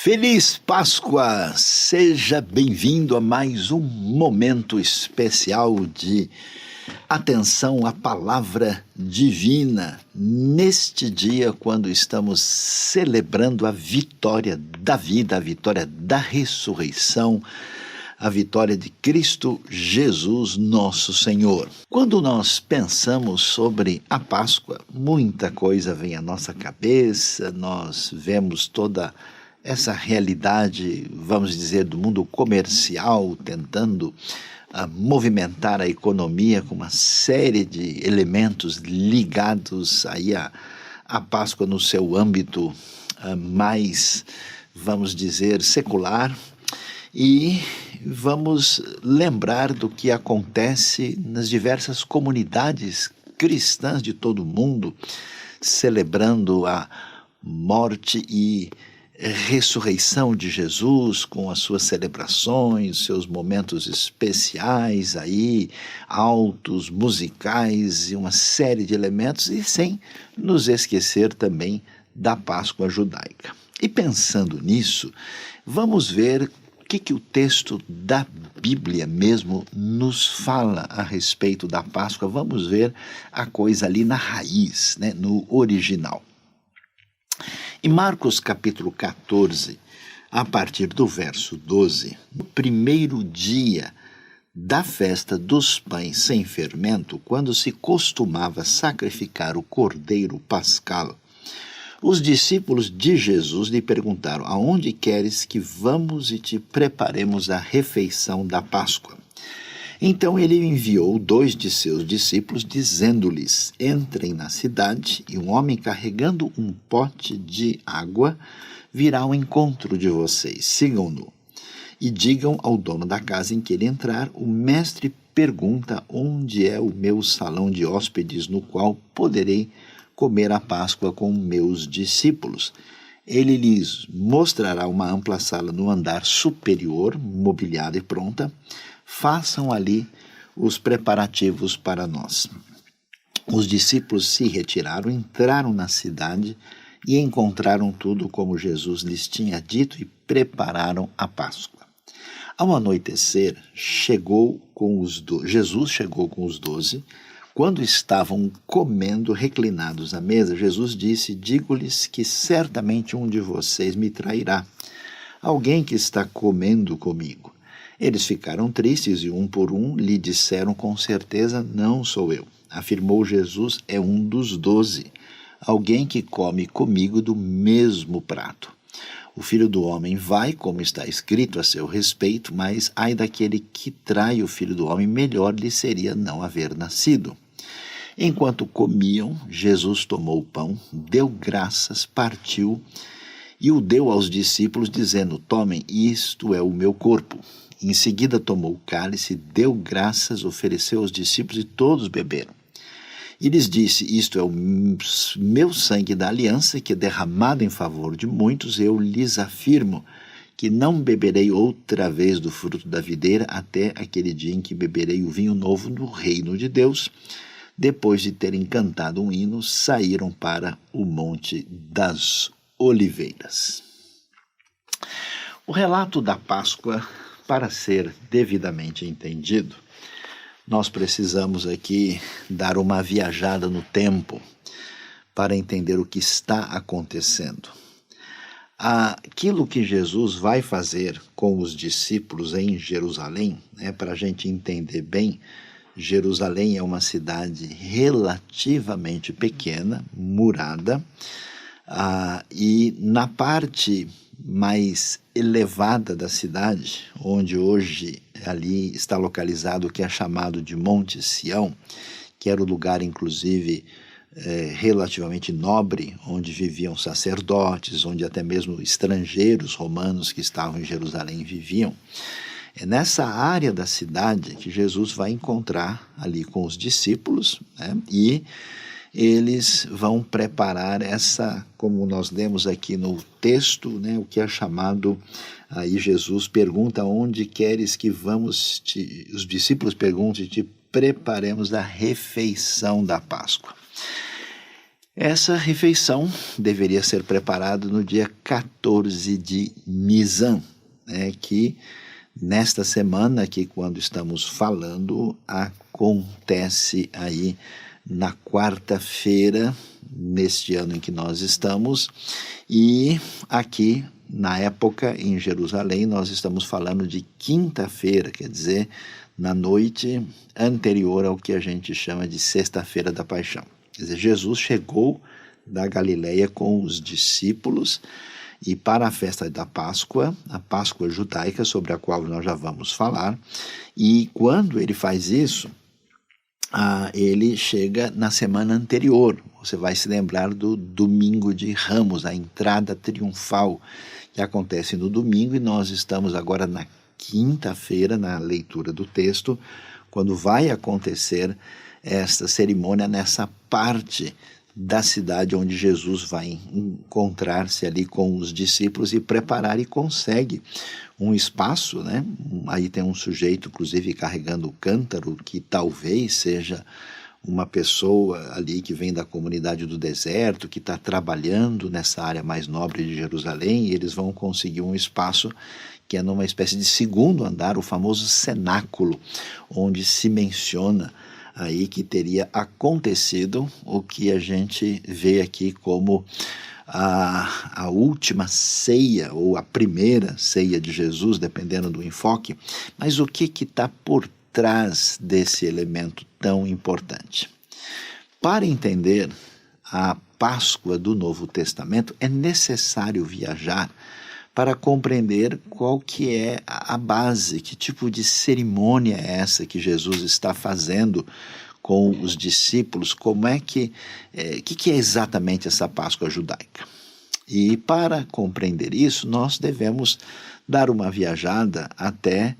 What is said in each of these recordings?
Feliz Páscoa! Seja bem-vindo a mais um momento especial de atenção à palavra divina. Neste dia, quando estamos celebrando a vitória da vida, a vitória da ressurreição, a vitória de Cristo Jesus, nosso Senhor. Quando nós pensamos sobre a Páscoa, muita coisa vem à nossa cabeça, nós vemos toda essa realidade, vamos dizer, do mundo comercial, tentando movimentar a economia com uma série de elementos ligados aí à Páscoa no seu âmbito mais, vamos dizer, secular. E vamos lembrar do que acontece nas diversas comunidades cristãs de todo o mundo, celebrando a morte e ressurreição de Jesus, com as suas celebrações, seus momentos especiais aí, altos, musicais e uma série de elementos, e sem nos esquecer também da Páscoa judaica. E pensando nisso, vamos ver o que o texto da Bíblia mesmo nos fala a respeito da Páscoa. Vamos ver a coisa ali na raiz, né, no original. Em Marcos capítulo 14, a partir do verso 12, no primeiro dia da festa dos pães sem fermento, quando se costumava sacrificar o cordeiro pascal, os discípulos de Jesus lhe perguntaram: aonde queres que vamos e te preparemos a refeição da Páscoa? Então ele enviou 2 de seus discípulos, dizendo-lhes: entrem na cidade, e um homem carregando um pote de água virá ao encontro de vocês. Sigam-no e digam ao dono da casa em que ele entrar: o mestre pergunta onde é o meu salão de hóspedes, no qual poderei comer a Páscoa com meus discípulos. Ele lhes mostrará uma ampla sala no andar superior, mobiliada e pronta. Façam ali os preparativos para nós. Os discípulos se retiraram, entraram na cidade e encontraram tudo como Jesus lhes tinha dito e prepararam a Páscoa. Ao anoitecer, Jesus chegou com os 12. Quando estavam comendo reclinados à mesa, Jesus disse: digo-lhes que certamente um de vocês me trairá, alguém que está comendo comigo. Eles ficaram tristes e um por um lhe disseram: com certeza não sou eu. Afirmou Jesus: é um dos 12, alguém que come comigo do mesmo prato. O Filho do Homem vai, como está escrito a seu respeito, mas ai daquele que trai o Filho do Homem, melhor lhe seria não haver nascido. Enquanto comiam, Jesus tomou o pão, deu graças, partiu e o deu aos discípulos, dizendo: tomem, isto é o meu corpo. Em seguida tomou o cálice, deu graças, ofereceu aos discípulos e todos beberam. E lhes disse: isto é o meu sangue da aliança, que é derramado em favor de muitos. Eu lhes afirmo que não beberei outra vez do fruto da videira até aquele dia em que beberei o vinho novo no reino de Deus. Depois de terem cantado um hino, saíram para o Monte das Oliveiras. O relato da Páscoa, para ser devidamente entendido, nós precisamos aqui dar uma viajada no tempo para entender o que está acontecendo. Aquilo que Jesus vai fazer com os discípulos em Jerusalém, para a gente entender bem, Jerusalém é uma cidade relativamente pequena, murada, e na parte mais elevada da cidade, onde hoje ali está localizado o que é chamado de Monte Sião, que era o lugar inclusive relativamente nobre, onde viviam sacerdotes, onde até mesmo estrangeiros romanos que estavam em Jerusalém viviam. É nessa área da cidade que Jesus vai encontrar ali com os discípulos, e eles vão preparar essa, como nós lemos aqui no texto, o que é chamado, aí Jesus pergunta: onde queres que vamos, os discípulos perguntam, te preparemos a refeição da Páscoa. Essa refeição deveria ser preparada no dia 14 de Nisan, né, que nesta semana aqui, quando estamos falando, acontece aí na quarta-feira, neste ano em que nós estamos, e aqui, na época, em Jerusalém, nós estamos falando de quinta-feira, quer dizer, na noite anterior ao que a gente chama de Sexta-feira da Paixão. Quer dizer, Jesus chegou da Galileia com os discípulos e para a festa da Páscoa, a Páscoa judaica, sobre a qual nós já vamos falar, e quando ele faz isso, ele chega na semana anterior. Você vai se lembrar do Domingo de Ramos, a entrada triunfal que acontece no domingo, e nós estamos agora na quinta-feira, na leitura do texto, quando vai acontecer esta cerimônia nessa parte da cidade onde Jesus vai encontrar-se ali com os discípulos e preparar, e consegue um espaço, né? Aí tem um sujeito, inclusive, carregando o cântaro, que talvez seja uma pessoa ali que vem da comunidade do deserto, que está trabalhando nessa área mais nobre de Jerusalém, e eles vão conseguir um espaço que é numa espécie de segundo andar, o famoso cenáculo, onde se menciona aí que teria acontecido o que a gente vê aqui como a última ceia, ou a primeira ceia de Jesus, dependendo do enfoque. Mas o que está por trás desse elemento tão importante? Para entender a Páscoa do Novo Testamento, é necessário viajar para compreender qual que é a base, que tipo de cerimônia é essa que Jesus está fazendo com os discípulos, como é que é exatamente essa Páscoa judaica. E para compreender isso, nós devemos dar uma viajada até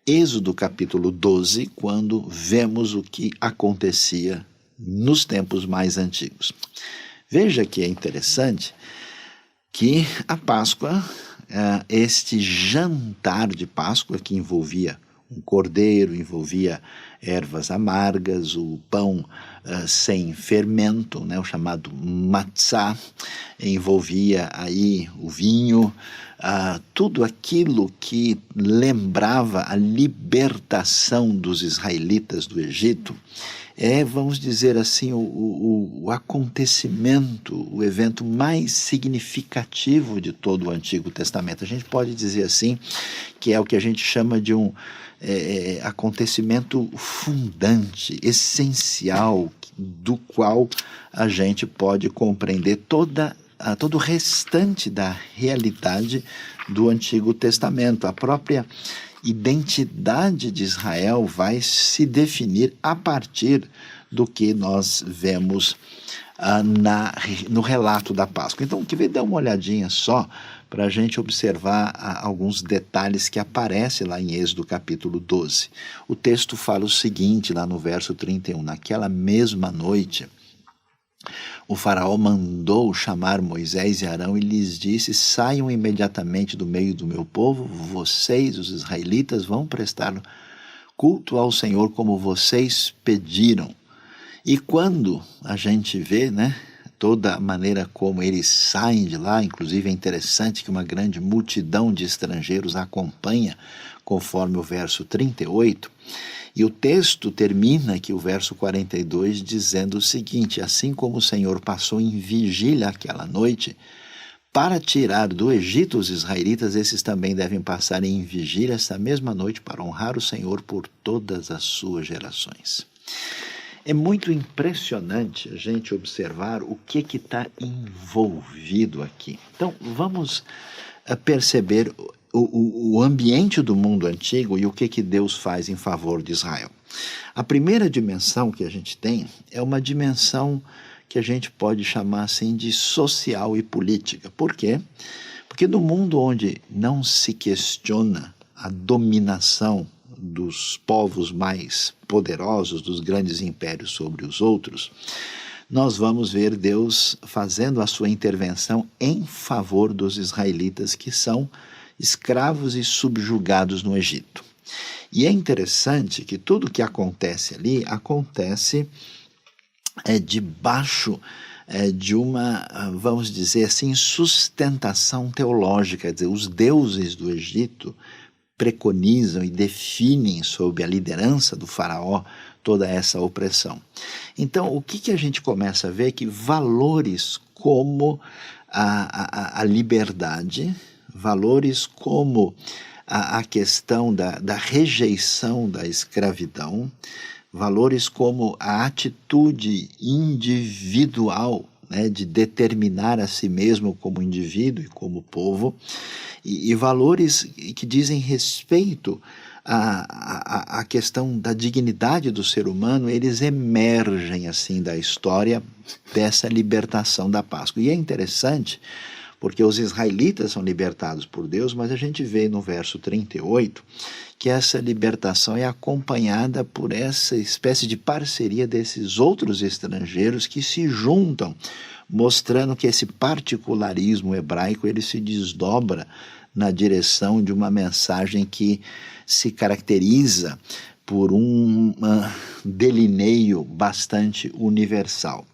Êxodo capítulo 12, quando vemos o que acontecia nos tempos mais antigos. Veja que é interessante que a Páscoa, este jantar de Páscoa, que envolvia um cordeiro, envolvia ervas amargas, o pão sem fermento, né, o chamado matzá, envolvia aí o vinho, tudo aquilo que lembrava a libertação dos israelitas do Egito, vamos dizer assim, o acontecimento, o evento mais significativo de todo o Antigo Testamento. A gente pode dizer assim, que é o que a gente chama de um acontecimento fundante, essencial, do qual a gente pode compreender todo o restante da realidade do Antigo Testamento. A própria identidade de Israel vai se definir a partir do que nós vemos no relato da Páscoa. Então, que dar uma olhadinha só para a gente observar alguns detalhes que aparecem lá em Êxodo capítulo 12. O texto fala o seguinte, lá no verso 31, naquela mesma noite, o faraó mandou chamar Moisés e Arão e lhes disse: saiam imediatamente do meio do meu povo, vocês, os israelitas, vão prestar culto ao Senhor como vocês pediram. E quando a gente vê, né, toda a maneira como eles saem de lá, inclusive é interessante que uma grande multidão de estrangeiros acompanha, conforme o verso 38, e o texto termina aqui, o verso 42, dizendo o seguinte: assim como o Senhor passou em vigília aquela noite, para tirar do Egito os israelitas, esses também devem passar em vigília esta mesma noite para honrar o Senhor por todas as suas gerações. É muito impressionante a gente observar o que está envolvido aqui. Então, vamos perceber o ambiente do mundo antigo e o que Deus faz em favor de Israel. A primeira dimensão que a gente tem é uma dimensão que a gente pode chamar assim de social e política. Por quê? Porque no mundo onde não se questiona a dominação dos povos mais poderosos, dos grandes impérios sobre os outros, nós vamos ver Deus fazendo a sua intervenção em favor dos israelitas que são escravos e subjugados no Egito. E é interessante que tudo que acontece ali acontece debaixo de uma, vamos dizer assim, sustentação teológica. Quer dizer, os deuses do Egito preconizam e definem sob a liderança do faraó toda essa opressão. Então, o que a gente começa a ver é que valores como a liberdade, valores como a questão da rejeição da escravidão, valores como a atitude individual, né, de determinar a si mesmo como indivíduo e como povo, e valores que dizem respeito à questão da dignidade do ser humano, eles emergem assim da história dessa libertação da Páscoa. E é interessante, porque os israelitas são libertados por Deus, mas a gente vê no verso 38 que essa libertação é acompanhada por essa espécie de parceria desses outros estrangeiros que se juntam, mostrando que esse particularismo hebraico ele se desdobra na direção de uma mensagem que se caracteriza por um delineio bastante universal.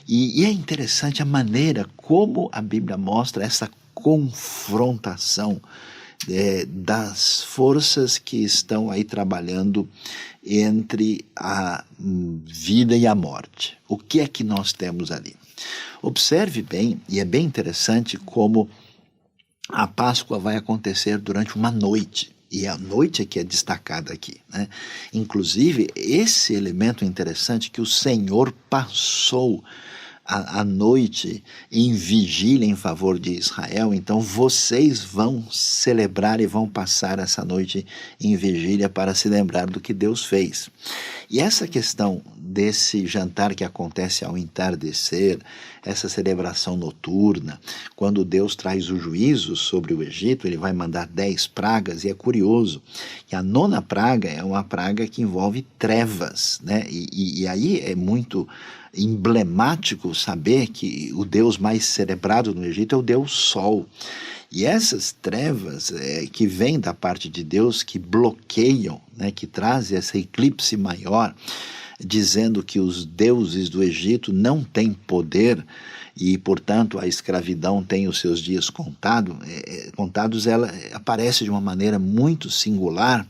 E é interessante a maneira como a Bíblia mostra essa confrontação das forças que estão aí trabalhando entre a vida e a morte. O que é que nós temos ali? Observe bem, e é bem interessante como a Páscoa vai acontecer durante uma noite. E a noite é que é destacada aqui, né? Inclusive, esse elemento interessante que o Senhor passou a noite em vigília em favor de Israel, então vocês vão celebrar e vão passar essa noite em vigília para se lembrar do que Deus fez. E essa questão desse jantar que acontece ao entardecer, essa celebração noturna, quando Deus traz o juízo sobre o Egito, ele vai mandar 10 pragas, e é curioso que a 9ª praga é uma praga que envolve trevas, né? E aí é muito emblemático saber que o Deus mais celebrado no Egito é o Deus Sol. E essas trevas que vêm da parte de Deus, que bloqueiam, né, que trazem essa eclipse maior, dizendo que os deuses do Egito não têm poder e, portanto, a escravidão tem os seus dias contados, ela aparece de uma maneira muito singular,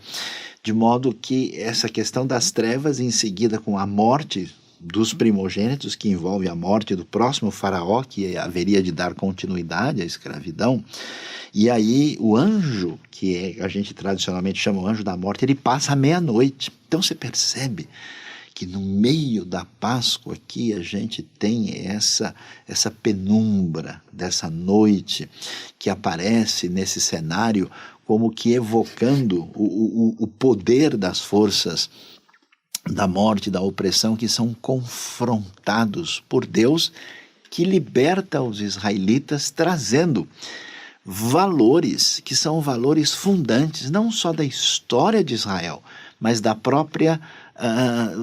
de modo que essa questão das trevas, em seguida com a morte dos primogênitos, que envolve a morte do próximo faraó, que haveria de dar continuidade à escravidão, e aí o anjo, que a gente tradicionalmente chama o anjo da morte, ele passa à meia-noite. Então você percebe que no meio da Páscoa aqui a gente tem essa penumbra dessa noite que aparece nesse cenário como que evocando o poder das forças da morte, da opressão, que são confrontados por Deus, que liberta os israelitas, trazendo valores que são valores fundantes, não só da história de Israel, mas da própria,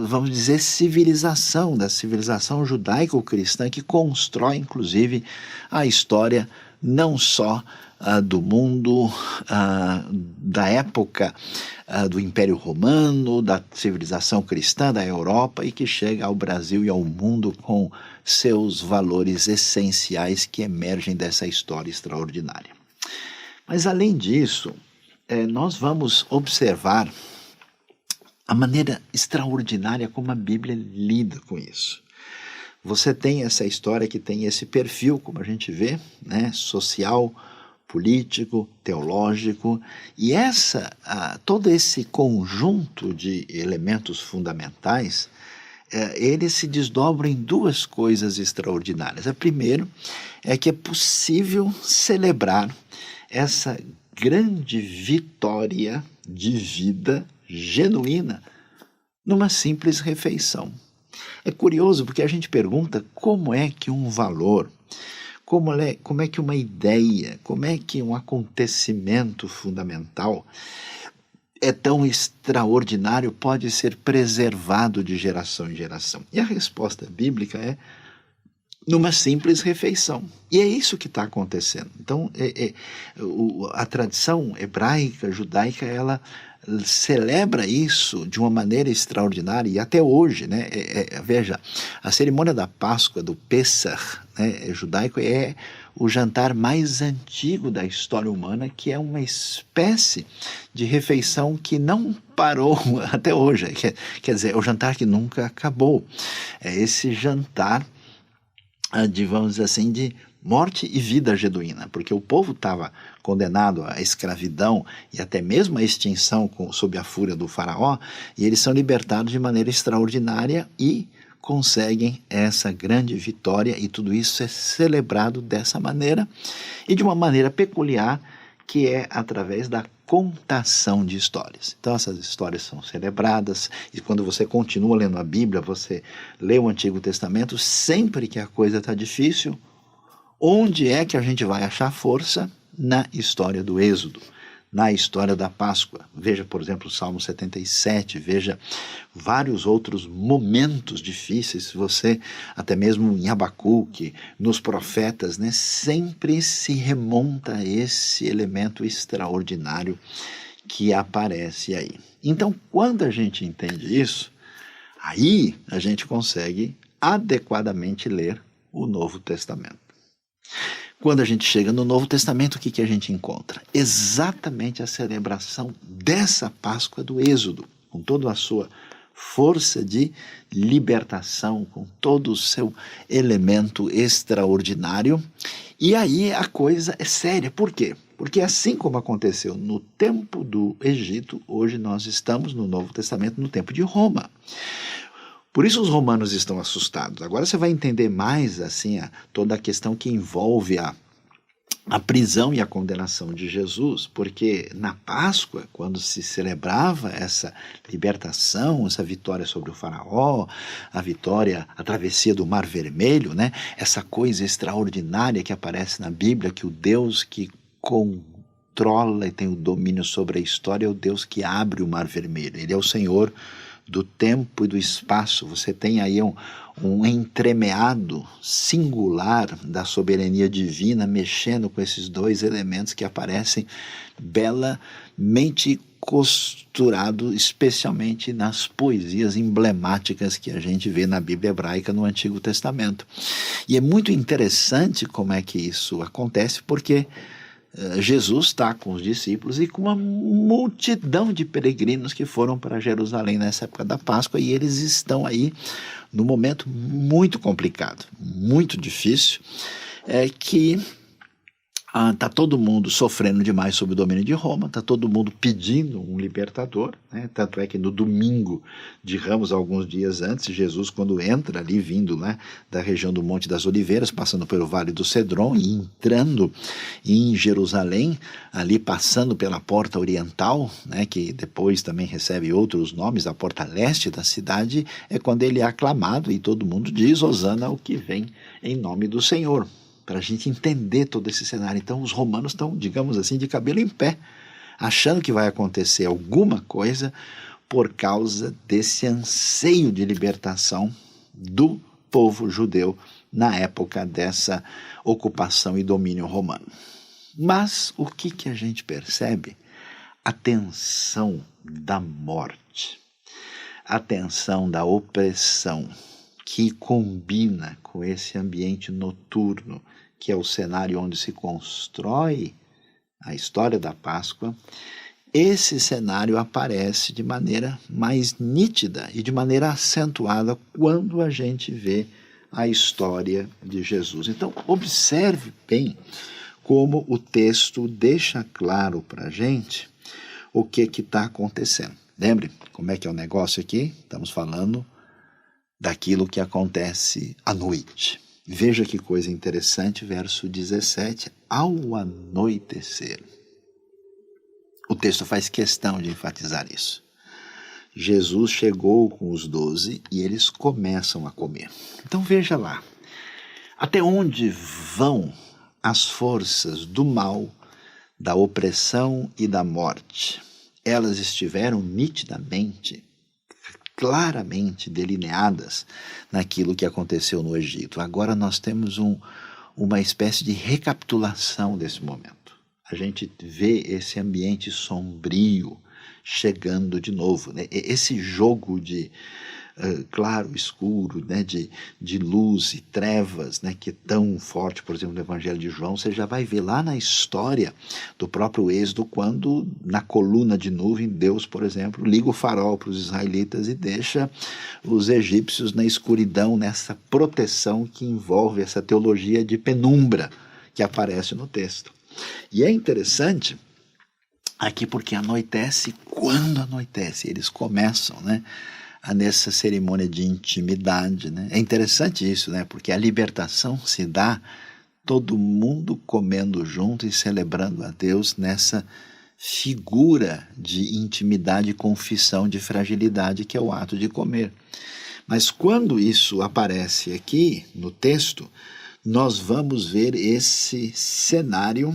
vamos dizer, civilização, da civilização judaico-cristã, que constrói, inclusive, a história não só do mundo, da época do Império Romano, da civilização cristã da Europa, e que chega ao Brasil e ao mundo com seus valores essenciais que emergem dessa história extraordinária. Mas, além disso, nós vamos observar a maneira extraordinária como a Bíblia lida com isso. Você tem essa história que tem esse perfil, como a gente vê, né, social, político, teológico, e todo esse conjunto de elementos fundamentais, eles se desdobram em duas coisas extraordinárias. A primeira é que é possível celebrar essa grande vitória de vida genuína numa simples refeição. É curioso porque a gente pergunta como é que um valor, como é que uma ideia, como é que um acontecimento fundamental é tão extraordinário, pode ser preservado de geração em geração. E a resposta bíblica é numa simples refeição. E é isso que está acontecendo. Então, a tradição hebraica, judaica, ela celebra isso de uma maneira extraordinária, e até hoje, né? Veja, a cerimônia da Páscoa, do Pessach, né, judaico, é o jantar mais antigo da história humana, que é uma espécie de refeição que não parou até hoje. Quer dizer, é o jantar que nunca acabou. É esse jantar, vamos dizer assim, de morte e vida genuína, porque o povo estava condenado à escravidão e até mesmo à extinção sob a fúria do faraó, e eles são libertados de maneira extraordinária e conseguem essa grande vitória, e tudo isso é celebrado dessa maneira, e de uma maneira peculiar, que é através da contação de histórias. Então essas histórias são celebradas, e quando você continua lendo a Bíblia, você lê o Antigo Testamento, sempre que a coisa está difícil, onde é que a gente vai achar força? Na história do Êxodo, na história da Páscoa. Veja, por exemplo, o Salmo 77, veja vários outros momentos difíceis, você, até mesmo em Abacuque, nos profetas, né, sempre se remonta a esse elemento extraordinário que aparece aí. Então, quando a gente entende isso, aí a gente consegue adequadamente ler o Novo Testamento. Quando a gente chega no Novo Testamento, o que a gente encontra? Exatamente a celebração dessa Páscoa do Êxodo, com toda a sua força de libertação, com todo o seu elemento extraordinário. E aí a coisa é séria. Por quê? Porque assim como aconteceu no tempo do Egito, hoje nós estamos no Novo Testamento, no tempo de Roma. Por isso os romanos estão assustados. Agora você vai entender mais assim toda a questão que envolve a prisão e a condenação de Jesus, porque na Páscoa, quando se celebrava essa libertação, essa vitória sobre o faraó, a vitória, a travessia do Mar Vermelho, né? Essa coisa extraordinária que aparece na Bíblia, que o Deus que controla e tem o domínio sobre a história é o Deus que abre o Mar Vermelho. Ele é o Senhor do tempo e do espaço. Você tem aí um entremeado singular da soberania divina mexendo com esses dois elementos que aparecem belamente costurado, especialmente nas poesias emblemáticas que a gente vê na Bíblia hebraica no Antigo Testamento. E é muito interessante como é que isso acontece, porque Jesus está com os discípulos e com uma multidão de peregrinos que foram para Jerusalém nessa época da Páscoa, e eles estão aí num momento muito complicado, muito difícil, que está todo mundo sofrendo demais sob o domínio de Roma, está todo mundo pedindo um libertador, né? Tanto é que no domingo de Ramos, alguns dias antes, Jesus, quando entra ali, vindo, né, da região do Monte das Oliveiras, passando pelo Vale do Cedron e entrando em Jerusalém, ali passando pela Porta Oriental, né, que depois também recebe outros nomes, a Porta Leste da cidade, é quando ele é aclamado e todo mundo diz: Hosana, o que vem em nome do Senhor. Para a gente entender todo esse cenário. Então os romanos estão, digamos assim, de cabelo em pé, achando que vai acontecer alguma coisa por causa desse anseio de libertação do povo judeu na época dessa ocupação e domínio romano. Mas o que a gente percebe? A tensão da morte, a tensão da opressão, que combina com esse ambiente noturno, que é o cenário onde se constrói a história da Páscoa. Esse cenário aparece de maneira mais nítida e de maneira acentuada quando a gente vê a história de Jesus. Então, observe bem como o texto deixa claro para a gente o que está acontecendo. Lembre como é que é o negócio aqui? Estamos falando daquilo que acontece à noite. Veja que coisa interessante, verso 17, ao anoitecer. O texto faz questão de enfatizar isso. Jesus chegou com os 12 e eles começam a comer. Então veja lá, até onde vão as forças do mal, da opressão e da morte? Elas estiveram nitidamente, claramente delineadas naquilo que aconteceu no Egito. Agora nós temos uma espécie de recapitulação desse momento. A gente vê esse ambiente sombrio, chegando de novo, né? Esse jogo de claro, escuro, né, de luz e trevas, né, que é tão forte, por exemplo, no Evangelho de João, você já vai ver lá na história do próprio Êxodo, quando na coluna de nuvem, Deus, por exemplo, liga o farol para os israelitas e deixa os egípcios na escuridão, nessa proteção que envolve essa teologia de penumbra que aparece no texto. E é interessante aqui porque anoitece, quando anoitece, eles começam, né, nessa cerimônia de intimidade, né? É interessante isso, né? Porque a libertação se dá todo mundo comendo junto e celebrando a Deus nessa figura de intimidade e confissão de fragilidade que é o ato de comer. Mas quando isso aparece aqui no texto, nós vamos ver esse cenário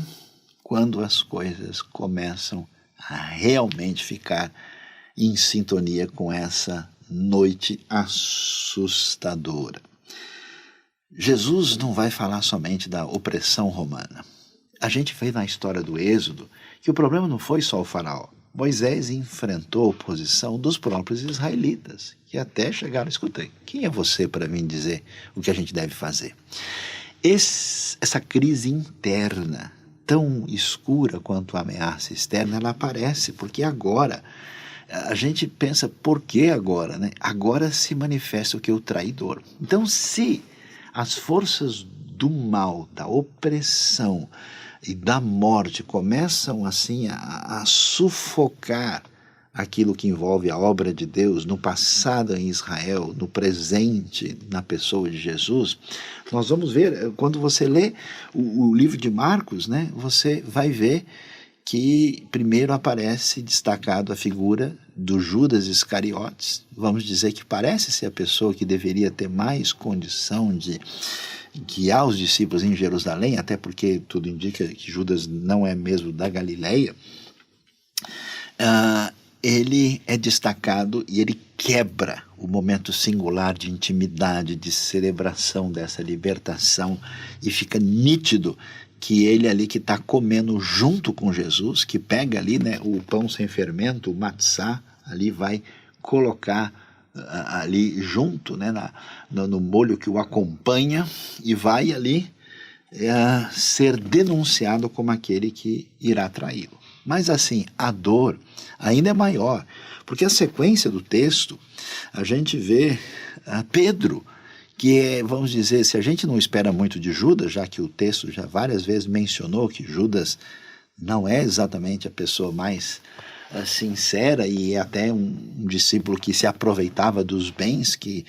quando as coisas começam a realmente ficar em sintonia com essa noite assustadora. Jesus não vai falar somente da opressão romana. A gente vê na história do Êxodo que o problema não foi só o faraó. Moisés enfrentou a oposição dos próprios israelitas, que até chegaram a escutar: quem é você para vir dizer o que a gente deve fazer? Essa crise interna, tão escura quanto a ameaça externa, ela aparece porque agora a gente pensa, por que agora, né? Agora se manifesta o que? O traidor. Então, se as forças do mal, da opressão e da morte começam assim a sufocar aquilo que envolve a obra de Deus no passado em Israel, no presente na pessoa de Jesus, nós vamos ver, quando você lê o livro de Marcos, né, você vai ver que primeiro aparece destacado a figura do Judas Iscariotes. Vamos dizer que parece ser a pessoa que deveria ter mais condição de guiar os discípulos em Jerusalém, até porque tudo indica que Judas não é mesmo da Galileia. Ele é destacado e ele quebra o momento singular de intimidade, de celebração dessa libertação, e fica nítido que ele ali que está comendo junto com Jesus, que pega ali, né, o pão sem fermento, o matzá, ali vai colocar ali junto, né, no molho que o acompanha, e vai ali ser denunciado como aquele que irá traí-lo. Mas assim, a dor ainda é maior, porque a sequência do texto, a gente vê Pedro, que é, vamos dizer, se a gente não espera muito de Judas, já que o texto já várias vezes mencionou que Judas não é exatamente a pessoa mais sincera e é até um discípulo que se aproveitava dos bens que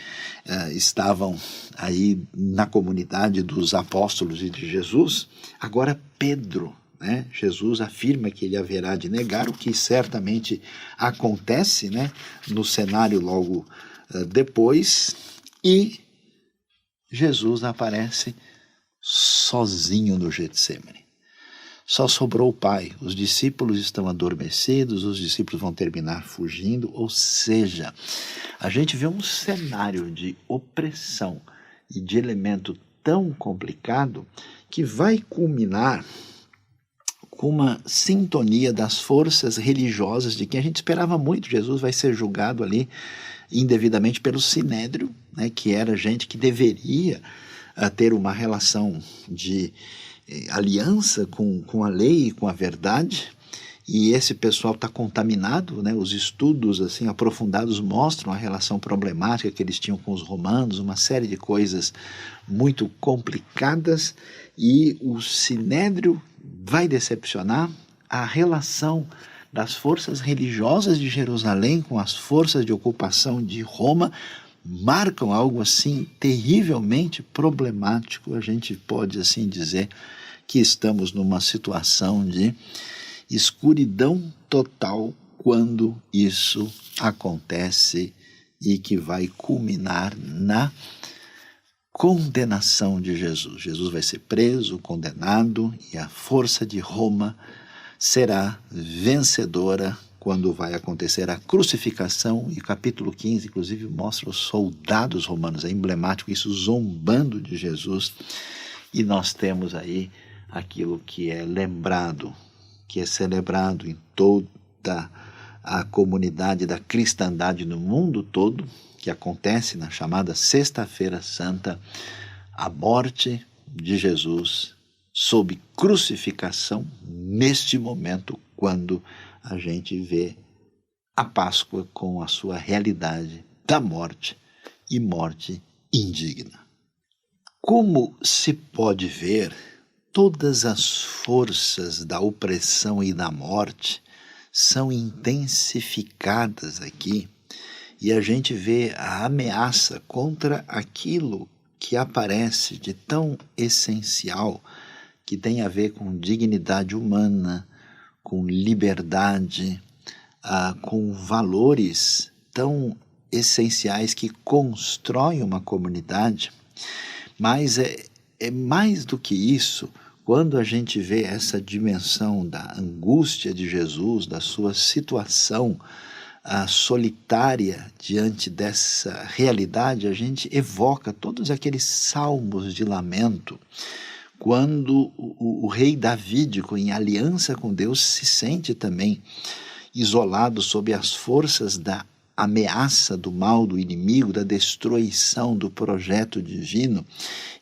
estavam aí na comunidade dos apóstolos e de Jesus. Agora Pedro, né? Jesus afirma que ele haverá de negar, o que certamente acontece, né, no cenário logo depois, e Jesus aparece sozinho no Getsemane. Só sobrou o Pai, os discípulos estão adormecidos, os discípulos vão terminar fugindo, ou seja, a gente vê um cenário de opressão e de elemento tão complicado que vai culminar com uma sintonia das forças religiosas de quem a gente esperava muito. Jesus vai ser julgado ali indevidamente pelo Sinédrio, né, que era gente que deveria ter uma relação de aliança com a lei e com a verdade, e esse pessoal está contaminado, né? Os estudos assim aprofundados mostram a relação problemática que eles tinham com os romanos, uma série de coisas muito complicadas, e o Sinédrio vai decepcionar. A relação das forças religiosas de Jerusalém com as forças de ocupação de Roma marcam algo assim terrivelmente problemático. A gente pode assim dizer que estamos numa situação de escuridão total quando isso acontece, e que vai culminar na condenação de Jesus. Jesus vai ser preso, condenado, e a força de Roma será vencedora quando vai acontecer a crucificação. E o capítulo 15, inclusive, mostra os soldados romanos, é emblemático isso, zombando de Jesus. E nós temos aí aquilo que é lembrado, que é celebrado em toda a comunidade da cristandade no mundo todo, que acontece na chamada Sexta-feira Santa, a morte de Jesus sob crucificação, neste momento, quando a gente vê a Páscoa com a sua realidade da morte e morte indigna. Como se pode ver, todas as forças da opressão e da morte são intensificadas aqui, e a gente vê a ameaça contra aquilo que aparece de tão essencial, que tem a ver com dignidade humana, com liberdade, com valores tão essenciais que constroem uma comunidade. Mas é mais do que isso, quando a gente vê essa dimensão da angústia de Jesus, da sua situação solitária diante dessa realidade, a gente evoca todos aqueles salmos de lamento, quando o rei Davídico, em aliança com Deus, se sente também isolado sob as forças da ameaça do mal do inimigo, da destruição do projeto divino.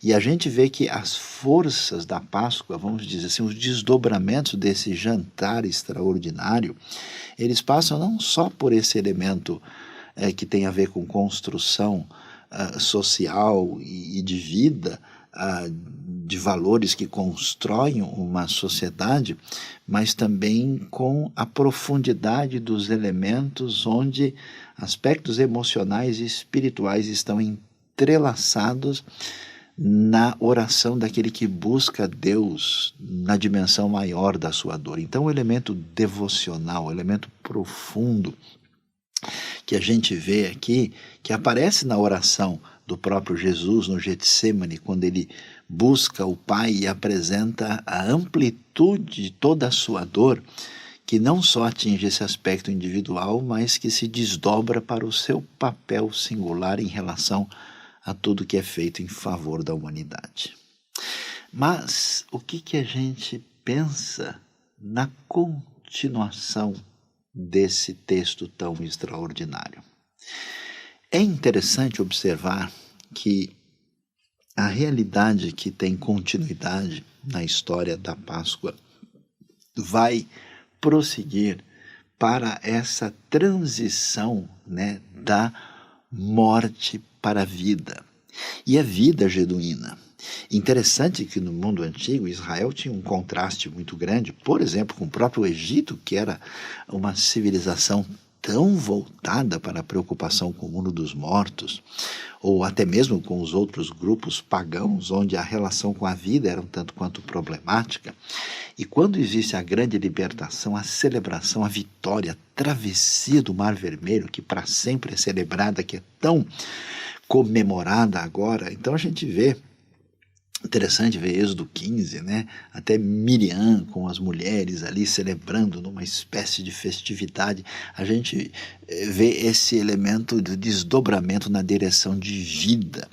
E a gente vê que as forças da Páscoa, vamos dizer assim, os desdobramentos desse jantar extraordinário, eles passam não só por esse elemento que tem a ver com construção social e de vida, de valores que constroem uma sociedade, mas também com a profundidade dos elementos onde aspectos emocionais e espirituais estão entrelaçados na oração daquele que busca Deus na dimensão maior da sua dor. Então, o elemento devocional, o elemento profundo que a gente vê aqui, que aparece na oração do próprio Jesus no Getsemane, quando ele busca o Pai e apresenta a amplitude de toda a sua dor, que não só atinge esse aspecto individual, mas que se desdobra para o seu papel singular em relação a tudo que é feito em favor da humanidade. Mas o que a gente pensa na continuação desse texto tão extraordinário? É interessante observar que a realidade que tem continuidade na história da Páscoa vai prosseguir para essa transição, da morte para a vida. E a vida genuína. Interessante que no mundo antigo, Israel tinha um contraste muito grande, por exemplo, com o próprio Egito, que era uma civilização tão voltada para a preocupação com o mundo dos mortos, ou até mesmo com os outros grupos pagãos, onde a relação com a vida era um tanto quanto problemática. E quando existe a grande libertação, a celebração, a vitória, a travessia do Mar Vermelho, que para sempre é celebrada, que é tão comemorada agora, então a gente vê, interessante ver Êxodo 15, até Miriam com as mulheres ali celebrando numa espécie de festividade. A gente vê esse elemento de desdobramento na direção de vida.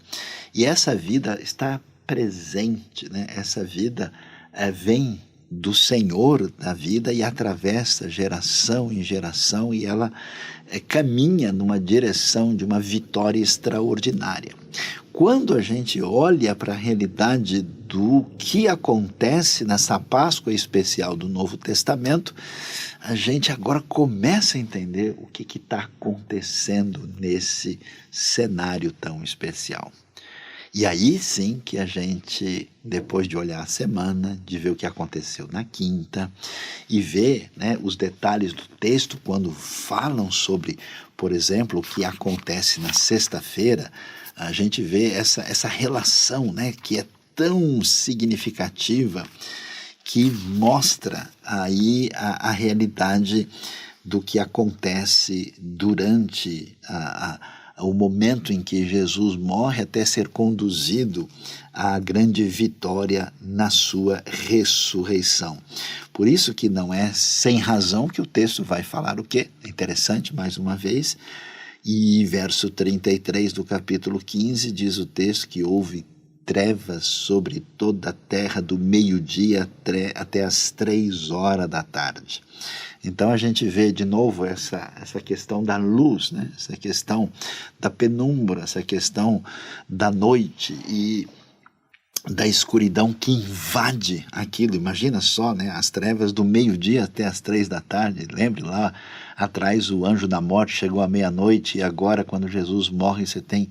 E essa vida está presente, essa vida vem do Senhor da vida e atravessa geração em geração, e ela caminha numa direção de uma vitória extraordinária. Quando a gente olha para a realidade do que acontece nessa Páscoa especial do Novo Testamento, a gente agora começa a entender o que está acontecendo nesse cenário tão especial. E aí sim que a gente, depois de olhar a semana, de ver o que aconteceu na quinta, e ver os detalhes do texto, quando falam sobre, por exemplo, o que acontece na sexta-feira, a gente vê essa relação que é tão significativa, que mostra aí a realidade do que acontece durante o momento em que Jesus morre, até ser conduzido à grande vitória na sua ressurreição. Por isso que não é sem razão que o texto vai falar o quê? É interessante, mais uma vez, e verso 33 do capítulo 15 diz o texto que houve trevas sobre toda a terra do meio-dia até as 3 horas da tarde. Então a gente vê de novo essa questão da luz, né? Essa questão da penumbra, essa questão da noite e da escuridão que invade aquilo. Imagina só, né? As trevas do meio-dia até as 3 da tarde. Lembre lá atrás, o anjo da morte chegou à meia-noite, e agora, quando Jesus morre, você tem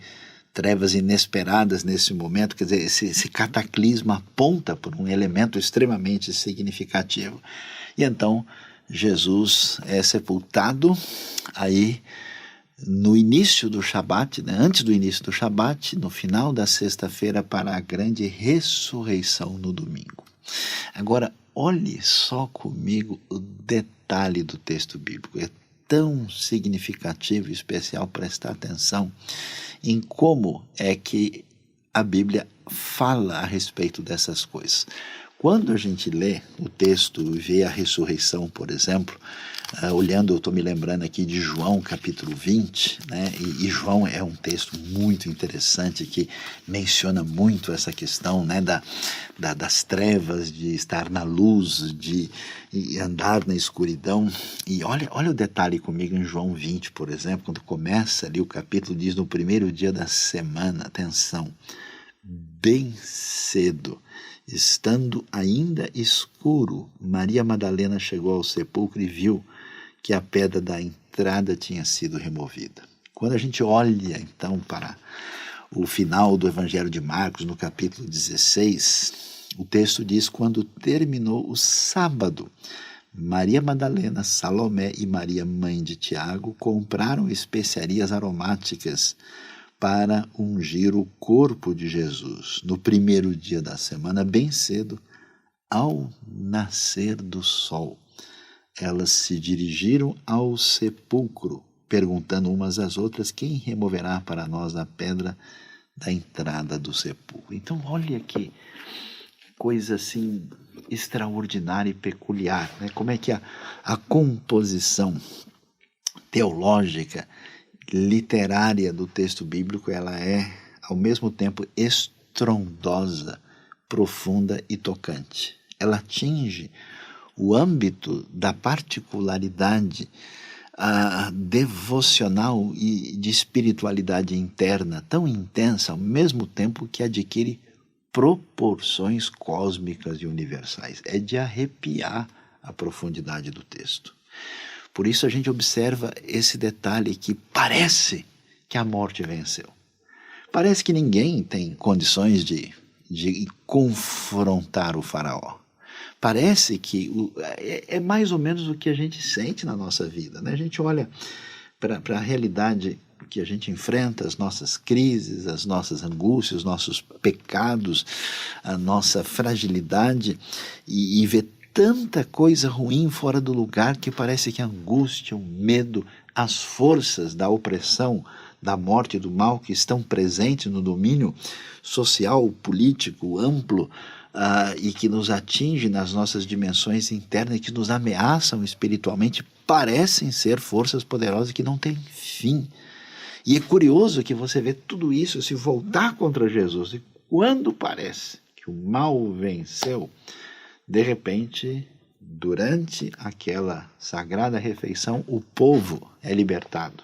trevas inesperadas nesse momento. Quer dizer, esse cataclisma aponta por um elemento extremamente significativo. E então Jesus é sepultado aí no início do Shabat, né? Antes do início do Shabat, no final da sexta-feira, para a grande ressurreição no domingo. Agora, olhe só comigo o detalhe do texto bíblico. É tão significativo e especial prestar atenção em como é que a Bíblia fala a respeito dessas coisas. Quando a gente lê o texto e vê a ressurreição, por exemplo, olhando, eu estou me lembrando aqui de João capítulo 20, né? E João é um texto muito interessante que menciona muito essa questão, né? das trevas, de estar na luz, de andar na escuridão. E olha o detalhe comigo em João 20, por exemplo, quando começa ali o capítulo, diz: no primeiro dia da semana, atenção, bem cedo, estando ainda escuro, Maria Madalena chegou ao sepulcro e viu que a pedra da entrada tinha sido removida. Quando a gente olha, então, para o final do Evangelho de Marcos, no capítulo 16, o texto diz: quando terminou o sábado, Maria Madalena, Salomé e Maria, mãe de Tiago, compraram especiarias aromáticas para ungir o corpo de Jesus. No primeiro dia da semana, bem cedo, ao nascer do sol, elas se dirigiram ao sepulcro, perguntando umas às outras: quem removerá para nós a pedra da entrada do sepulcro? Então, olha que coisa assim extraordinária e peculiar, né? Como é que a composição teológica, literária do texto bíblico, ela é ao mesmo tempo estrondosa, profunda e tocante. Ela atinge o âmbito da particularidade devocional e de espiritualidade interna tão intensa, ao mesmo tempo que adquire proporções cósmicas e universais. É de arrepiar a profundidade do texto. Por isso a gente observa esse detalhe que parece que a morte venceu. Parece que ninguém tem condições de confrontar o faraó. Parece que é mais ou menos o que a gente sente na nossa vida, né? A gente olha para a realidade que a gente enfrenta, as nossas crises, as nossas angústias, os nossos pecados, a nossa fragilidade, e vê tanta coisa ruim fora do lugar que parece que a angústia, o medo, as forças da opressão, da morte e do mal que estão presentes no domínio social, político, amplo, e que nos atinge nas nossas dimensões internas, que nos ameaçam espiritualmente, parecem ser forças poderosas que não têm fim. E é curioso que você vê tudo isso se voltar contra Jesus, e quando parece que o mal venceu, de repente, durante aquela sagrada refeição, o povo é libertado.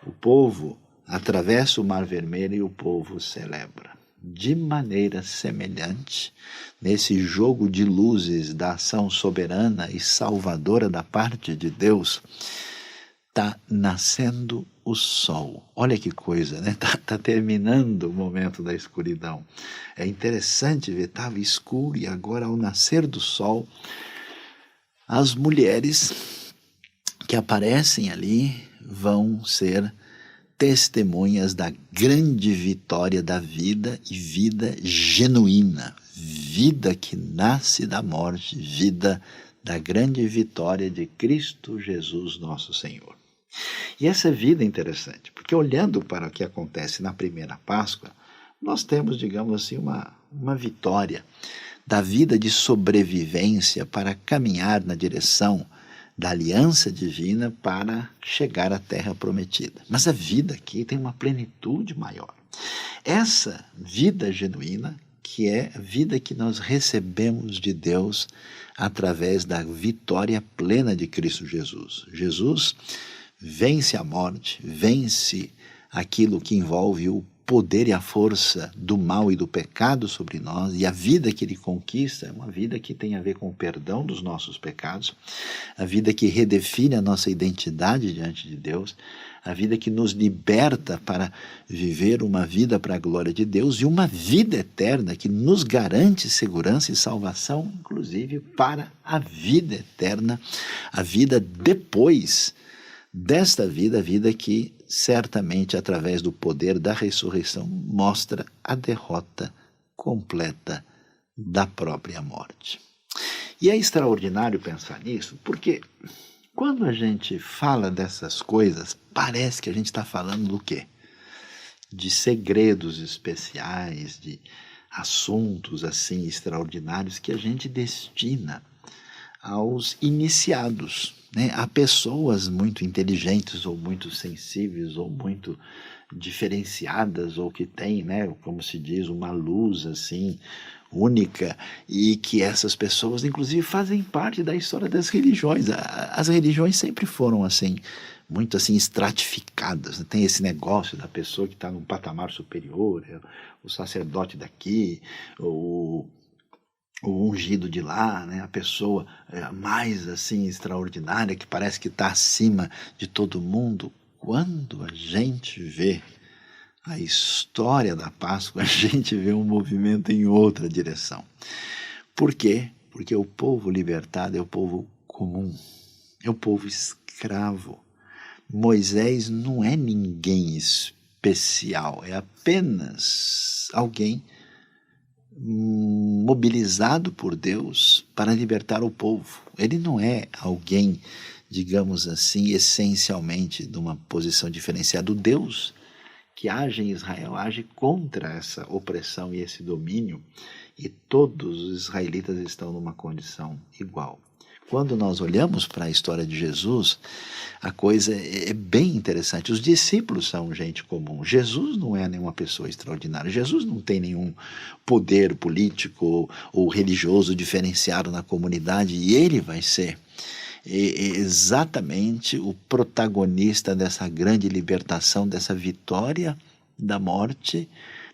O povo atravessa o Mar Vermelho e o povo celebra. De maneira semelhante, nesse jogo de luzes da ação soberana e salvadora da parte de Deus, está nascendo o sol. Olha que coisa, né? Tá terminando o momento da escuridão. É interessante ver, estava escuro e agora, ao nascer do sol, as mulheres que aparecem ali vão ser testemunhas da grande vitória da vida, e vida genuína, vida que nasce da morte, vida da grande vitória de Cristo Jesus nosso Senhor. E essa vida é interessante, porque olhando para o que acontece na primeira Páscoa, nós temos, digamos assim, uma vitória da vida de sobrevivência para caminhar na direção da aliança divina para chegar à terra prometida. Mas a vida aqui tem uma plenitude maior. Essa vida genuína que é a vida que nós recebemos de Deus através da vitória plena de Cristo Jesus. Jesus vence a morte, vence aquilo que envolve o poder e a força do mal e do pecado sobre nós, e a vida que ele conquista é uma vida que tem a ver com o perdão dos nossos pecados, a vida que redefine a nossa identidade diante de Deus, a vida que nos liberta para viver uma vida para a glória de Deus e uma vida eterna que nos garante segurança e salvação, inclusive para a vida eterna, a vida depois desta vida, a vida que certamente através do poder da ressurreição mostra a derrota completa da própria morte. E é extraordinário pensar nisso, porque quando a gente fala dessas coisas, parece que a gente está falando do quê? De segredos especiais, de assuntos assim extraordinários que a gente destina aos iniciados, né? Há pessoas muito inteligentes ou muito sensíveis ou muito diferenciadas ou que têm, né, como se diz, uma luz assim única, e que essas pessoas inclusive fazem parte da história das religiões. As religiões sempre foram assim, muito assim estratificadas, né? Tem esse negócio da pessoa que está num patamar superior, o sacerdote daqui, o ungido de lá, né? A pessoa mais assim extraordinária, que parece que está acima de todo mundo. Quando a gente vê a história da Páscoa, a gente vê um movimento em outra direção. Por quê? Porque o povo libertado é o povo comum, é o povo escravo. Moisés não é ninguém especial, é apenas alguém mobilizado por Deus para libertar o povo. Ele não é alguém, digamos assim, essencialmente de uma posição diferenciada. O Deus que age em Israel age contra essa opressão e esse domínio, e todos os israelitas estão numa condição igual. Quando nós olhamos para a história de Jesus, a coisa é bem interessante. Os discípulos são gente comum. Jesus não é nenhuma pessoa extraordinária. Jesus não tem nenhum poder político ou religioso diferenciado na comunidade, e ele vai ser exatamente o protagonista dessa grande libertação, dessa vitória da morte,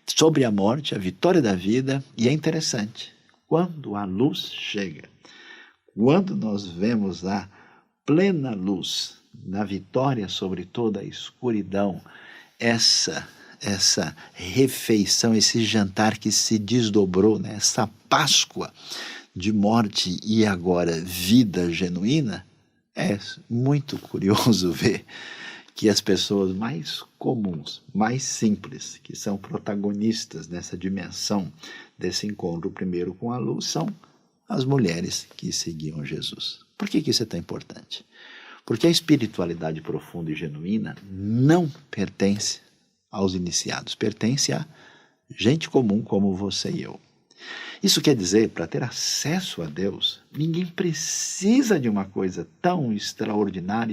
sobre a morte, a vitória da vida. E é interessante, quando a luz chega, quando nós vemos a plena luz na vitória sobre toda a escuridão, essa refeição, esse jantar que se desdobrou, né? Essa Páscoa de morte e agora vida genuína, é muito curioso ver que as pessoas mais comuns, mais simples, que são protagonistas nessa dimensão desse encontro primeiro com a luz, são as mulheres que seguiam Jesus. Por que isso é tão importante? Porque a espiritualidade profunda e genuína não pertence aos iniciados, pertence a gente comum como você e eu. Isso quer dizer, para ter acesso a Deus, ninguém precisa de uma coisa tão extraordinária,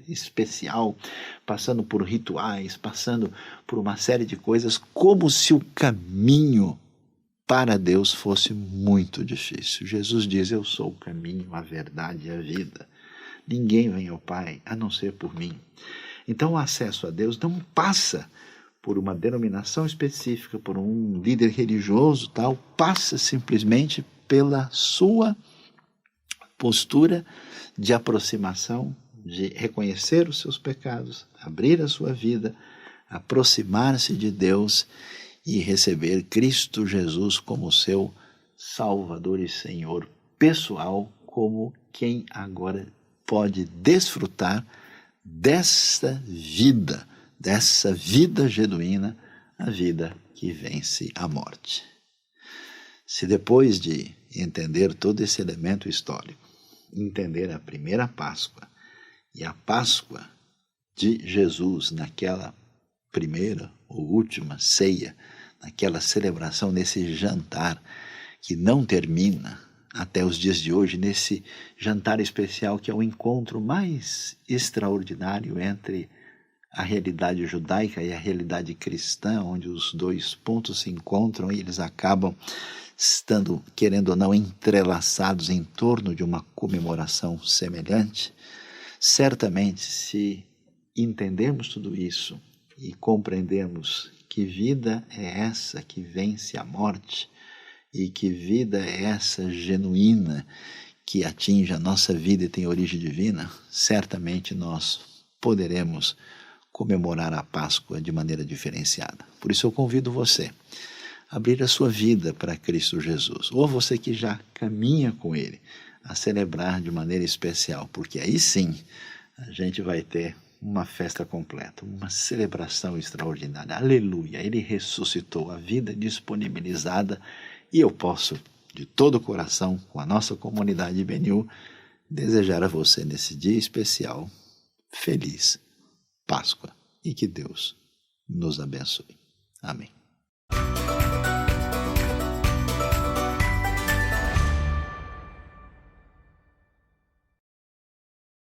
especial, passando por rituais, passando por uma série de coisas, como se o caminho para Deus fosse muito difícil. Jesus diz: eu sou o caminho, a verdade e a vida. Ninguém vem ao Pai a não ser por mim. Então o acesso a Deus não passa por uma denominação específica, por um líder religioso, tal, passa simplesmente pela sua postura de aproximação, de reconhecer os seus pecados, abrir a sua vida, aproximar-se de Deus e receber Cristo Jesus como seu Salvador e Senhor pessoal, como quem agora pode desfrutar dessa vida genuína, a vida que vence a morte. Se depois de entender todo esse elemento histórico, entender a primeira Páscoa e a Páscoa de Jesus naquela primeira ou última ceia, naquela celebração, nesse jantar que não termina até os dias de hoje, nesse jantar especial que é o encontro mais extraordinário entre a realidade judaica e a realidade cristã, onde os dois pontos se encontram e eles acabam estando, querendo ou não, entrelaçados em torno de uma comemoração semelhante. Certamente, se entendermos tudo isso e compreendermos que vida é essa que vence a morte e que vida é essa genuína que atinge a nossa vida e tem origem divina, certamente nós poderemos comemorar a Páscoa de maneira diferenciada. Por isso eu convido você a abrir a sua vida para Cristo Jesus, ou você que já caminha com Ele, a celebrar de maneira especial, porque aí sim a gente vai ter uma festa completa, uma celebração extraordinária. Aleluia! Ele ressuscitou, a vida disponibilizada, e eu posso, de todo o coração, com a nossa comunidade IBNU, desejar a você nesse dia especial, feliz Páscoa, e que Deus nos abençoe. Amém.